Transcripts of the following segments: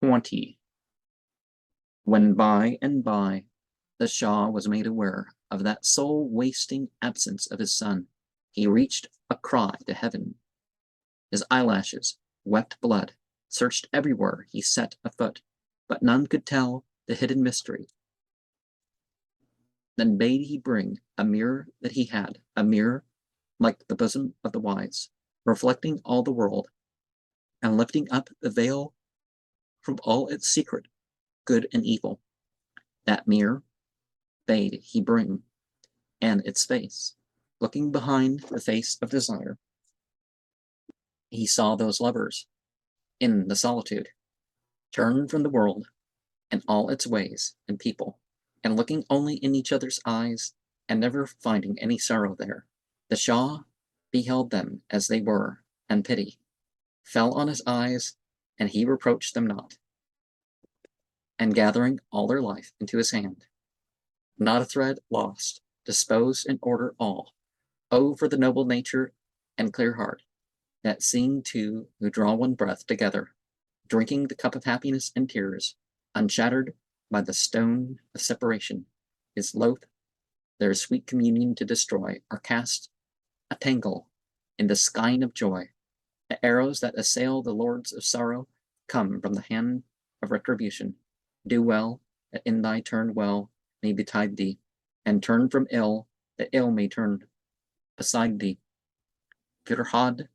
20. When by and by the Shah was made aware of that soul-wasting absence of his son, he reached a cry to heaven. His eyelashes wept blood, searched everywhere he set a foot, but none could tell the hidden mystery. Then bade he bring a mirror that he had, a mirror like the bosom of the wise, reflecting all the world, and lifting up the veil from all its secret, good and evil. That mirror bade he bring, and its face, looking behind the face of desire, he saw those lovers in the solitude, turn from the world and all its ways and people, and looking only in each other's eyes, and never finding any sorrow there. The Shah beheld them as they were, and pity fell on his eyes, and he reproached them not. And gathering all their life into his hand, not a thread lost, disposed in order all. Oh, for the noble nature and clear heart, that seeing two who draw one breath together, drinking the cup of happiness and tears, unshattered by the stone of separation, is loath their sweet communion to destroy, are cast a tangle in the skein of joy. The arrows that assail the lords of sorrow come from the hand of retribution. Do well, that in thy turn well may betide thee, and turn from ill, that ill may turn beside thee. Firhad,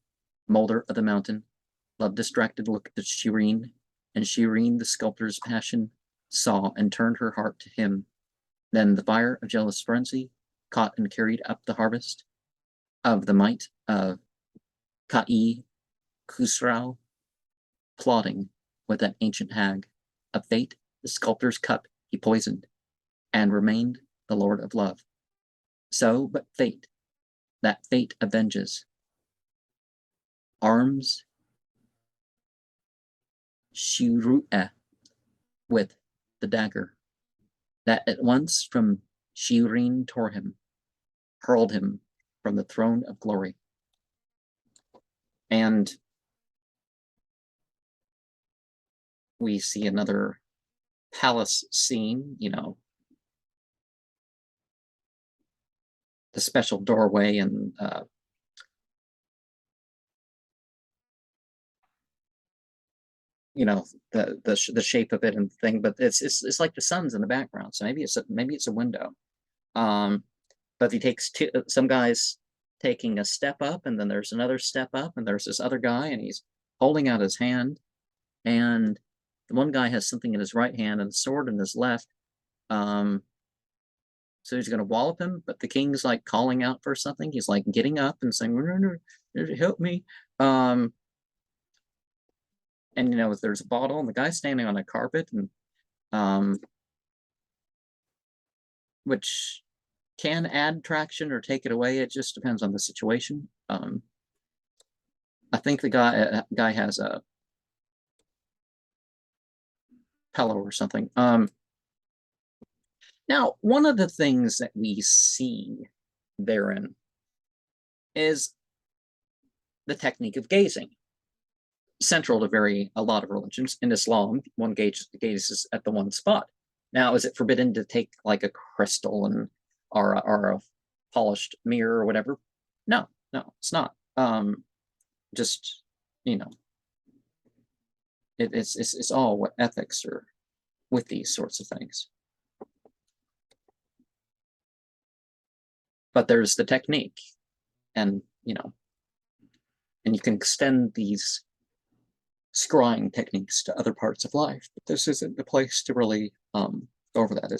molder of the mountain, love distracted looked at Shireen, and Shireen, the sculptor's passion, saw and turned her heart to him. Then the fire of jealous frenzy caught and carried up the harvest of the might of Ka'i Khusrau, plotting with that ancient hag. Of fate, the sculptor's cup he poisoned, and remained the lord of love. So, but fate, that fate avenges, arms Shiru'eh with the dagger, that at once from Shireen tore him, hurled him from the throne of glory. And we see another palace scene, the special doorway and the shape of it and thing, but it's like the sun's in the background, so maybe it's a window. But he takes some guys taking a step up, and then there's another step up, and there's this other guy, and he's holding out his hand, and the one guy has something in his right hand and a sword in his left. So he's going to wallop him, but the king's like calling out for something. He's like getting up and saying, "No, help me." And there's a bottle, and the guy's standing on a carpet, and which can add traction or take it away. It just depends on the situation. I think the guy has a pillow or something. Now, one of the things that we see therein is the technique of gazing, central to a lot of religions. In Islam, one gazes at the one spot. Now, is it forbidden to take like a crystal or a polished mirror or whatever? No, it's not. Just it's all what ethics are with these sorts of things. But there's the technique, and you can extend these scrying techniques to other parts of life. But this isn't the place to really go over that.